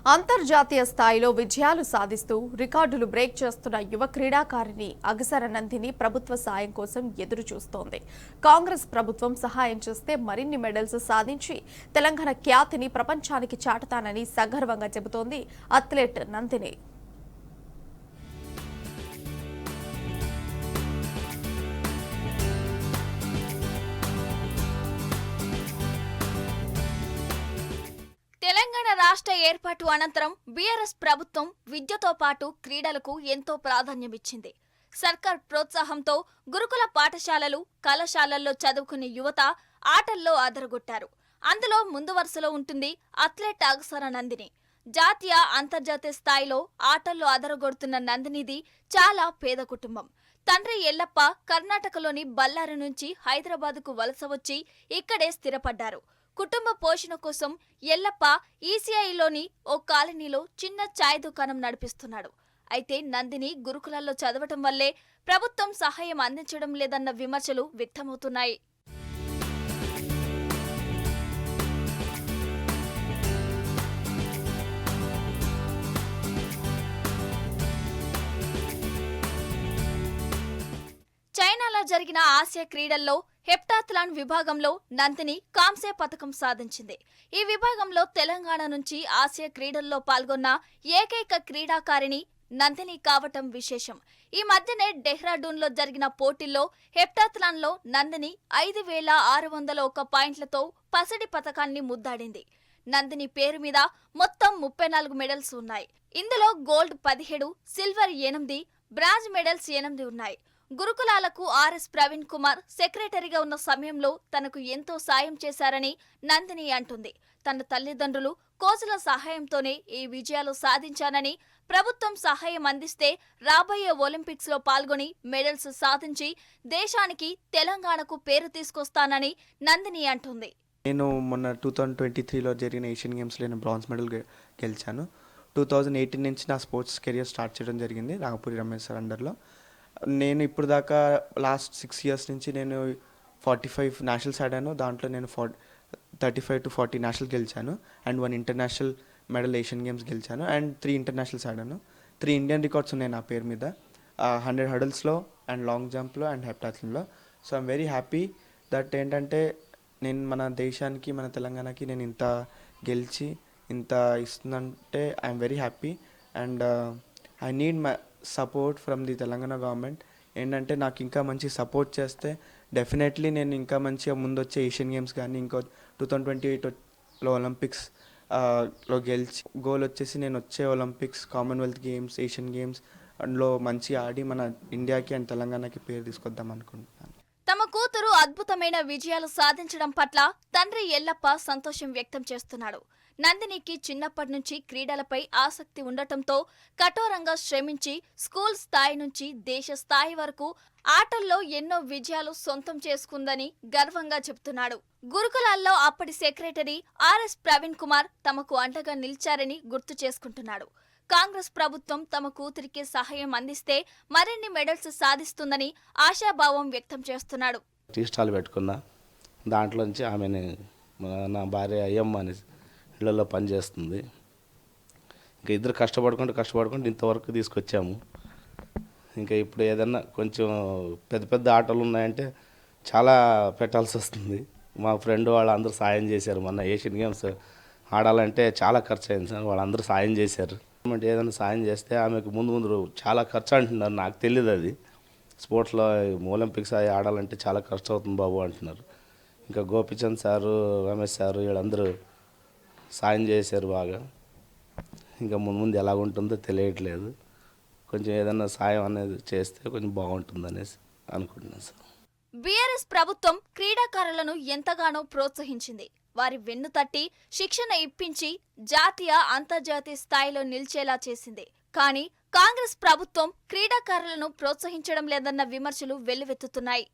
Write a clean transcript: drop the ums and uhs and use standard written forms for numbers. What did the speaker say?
అంతర్జాతీయ స్థాయిలో విజయాలు సాధిస్తూ రికార్డులు బ్రేక్ చేస్తున్న యువ క్రీడాకారిణి అగసర నందిని ప్రభుత్వ సాయం కోసం ఎదురు చూస్తోంది. కాంగ్రెస్ ప్రభుత్వం సహాయం చేస్తే మరిన్ని మెడల్స్ సాధించి తెలంగాణ ఖ్యాతిని ప్రపంచానికి చాటుతానని సగర్వంగా చెబుతోంది అథ్లెట్ నందిని. తెలంగాణ రాష్ట్ర ఏర్పాటు అనంతరం బీఆర్ఎస్ ప్రభుత్వం విద్యతో పాటు క్రీడలకు ఎంతో ప్రాధాన్యమిచ్చింది. సర్కార్ ప్రోత్సాహంతో గురుకుల పాఠశాలలు, కళాశాలల్లో చదువుకునే యువత ఆటల్లో అదరగొట్టారు. అందులో ముందు వరుసలో ఉంటుంది అథ్లెట్ అగసర నందిని. జాతీయ, అంతర్జాతీయ స్థాయిలో ఆటల్లో అదరగొడుతున్న నందినిది చాలా పేద కుటుంబం. తండ్రి ఎల్లప్ప కర్ణాటకలోని బళ్ళారి నుంచి హైదరాబాద్కు వలస వచ్చి ఇక్కడే స్థిరపడ్డారు. కుటుంబ పోషణ కోసం ఎల్లప్ప ఈసీఐలోని ఓ కాలనీలో చిన్న ఛాయ్ దుకాణం నడిపిస్తున్నాడు. అయితే నందిని గురుకులాల్లో చదవటం వల్లే ప్రభుత్వం సహాయం అందించడం లేదన్న విమర్శలు వ్యక్తమవుతున్నాయి. చైనాలో జరిగిన ఆసియా క్రీడల్లో హెప్టాథ్లాన్ విభాగంలో నందిని కాంస్య పతకం సాధించింది. ఈ విభాగంలో తెలంగాణ నుంచి ఆసియా క్రీడల్లో పాల్గొన్న ఏకైక క్రీడాకారిణి నందిని కావటం విశేషం. ఈ మధ్యనే డెహ్రాడూన్లో జరిగిన పోటీల్లో హెప్టాథ్లాన్లో నందిని 5,601 పాయింట్లతో పసిడి పతకాన్ని ముద్దాడింది. నందిని పేరు మీద మొత్తం 34 మెడల్స్ ఉన్నాయి. ఇందులో గోల్డ్ 17, సిల్వర్ 8, బ్రాంజ్ మెడల్స్ 8 ఉన్నాయి. గురుకులాలకు ఆర్ఎస్ ప్రవీణ్ కుమార్ సెక్రటరీగా ఉన్న సమయంలో తనకు ఎంతో సాయం చేశారని నందిని అంటుంది. తన తల్లిదండ్రులు, కోచ్ల సహాయంతోనే ఈ విజయాలు సాధించానని, ప్రభుత్వం సహాయం అందిస్తే రాబోయే ఒలింపిక్స్ లో పాల్గొని మెడల్స్ సాధించి దేశానికి, తెలంగాణకు పేరు తీసుకొస్తానని నందిని అంటుంది. నేను మొన్న 2023లో జరిగిన ఏషియన్ గేమ్స్లో నేను బ్రాంజ్ మెడల్ గెలిచాను. 2018 నుంచి నా స్పోర్ట్స్ కెరియర్ స్టార్ట్ చేయడం జరిగింది రాఘపూరి రమేష్ సార్ అండర్లో. నేను ఇప్పుడు దాకా లాస్ట్ 6 years నుంచి నేను 45 నేషనల్స్ ఆడాను. దాంట్లో నేను 35 to 40 నేషనల్ గెలిచాను and 1 international medal Asian games గెలిచాను అండ్ 3 ఇంటర్నేషనల్స్ ఆడాను. 3 ఇండియన్ రికార్డ్స్ ఉన్నాయి నా పేరు మీద, 100 హర్డల్స్లో అండ్ లాంగ్ జంప్లో అండ్ హెప్టాథ్లాన్లో. So I'm very happy that ఏంటంటే నేను మన దేశానికి, మన తెలంగాణకి నేను ఇంత గెలిచి ఇంత ఇస్తుందంటే I'm very happy and I need my support from the Telangana government. ఏంటంటే నాకు ఇంకా మంచి సపోర్ట్ చేస్తే డెఫినెట్లీ నేను ఇంకా మంచిగా ముందొచ్చే ఏషియన్ గేమ్స్ కానీ ఇంకో 2028లో ఒలింపిక్స్ లో గెలిచి గోల్ వచ్చేసి నేను వచ్చే Olympics, Commonwealth games, Asian games అందులో మంచి ఆడి మన ఇండియాకి అండ్ తెలంగాణకి పేరు తీసుకొద్దాం అనుకుంటున్నాను. తమ కూతురు అద్భుతమైన విజయాలు సాధించడం పట్ల తండ్రి ఎల్లప్ప సంతోషం వ్యక్తం చేస్తున్నాడు. నందినికి చిన్నప్పటి నుంచి క్రీడలపై ఆసక్తి ఉండటంతో కఠోరంగా శ్రమించి స్కూల్ స్థాయి నుంచి దేశ స్థాయి వరకు ఆటల్లో ఎన్నో విజయాలు సొంతం చేసుకుందని గర్వంగా చెబుతున్నాడు. గురుకులాల్లో అప్పటి సెక్రటరీ ఆర్ఎస్ ప్రవీణ్ కుమార్ తమకు అండగా నిలిచారని గుర్తు చేసుకుంటున్నాడు. కాంగ్రెస్ ప్రభుత్వం తమ కూతురికి సహాయం అందిస్తే మరిన్ని మెడల్స్ సాధిస్తుందని ఆశాభావం వ్యక్తం చేస్తున్నాడు. టీ స్టాల్ పెట్టుకున్నా, దాంట్లోంచి ఆమెని నా భార్య అయ్యమ్మ అని ఇళ్లలో పనిచేస్తుంది. ఇంకా ఇద్దరు కష్టపడుకుంటూ ఇంతవరకు తీసుకొచ్చాము. ఇంకా ఇప్పుడు ఏదన్నా కొంచెం పెద్ద పెద్ద ఆటలు ఉన్నాయంటే చాలా పెట్టాల్సి వస్తుంది. మా ఫ్రెండ్ వాళ్ళు అందరూ సాయం చేశారు. మొన్న ఏషియన్ గేమ్స్ ఆడాలంటే చాలా ఖర్చు అయింది సార్, వాళ్ళందరూ సాయం చేశారు. ఏదైనా సాయం చేస్తే ఆమెకు ముందు చాలా ఖర్చు అంటున్నారు, నాకు తెలియదు అది. స్పోర్ట్స్లో ఒలింపిక్స్ ఆడాలంటే చాలా ఖర్చు అవుతుంది బాబు అంటున్నారు. ఇంకా గోపిచంద్ సారు, రమేష్ సారు వీళ్ళందరూ సాయం చేశారు బాగా. ఇంకా ముందు ఎలాగుంటుందో తెలియట్లేదు. కొంచెం ఏదైనా సాయం అనేది చేస్తే కొంచెం బాగుంటుంది అనేసి అనుకుంటున్నాను సార్. బీఆర్ఎస్ ప్రభుత్వం క్రీడాకారులను ఎంతగానో ప్రోత్సహించింది. వారి వెన్ను తట్టి శిక్షణ ఇప్పించి జాతీయ, అంతర్జాతీయ స్థాయిలో నిలిచేలా చేసింది. కానీ కాంగ్రెస్ ప్రభుత్వం క్రీడాకారులను ప్రోత్సహించడం లేదన్న విమర్శలు వెల్లువెత్తుతున్నాయి.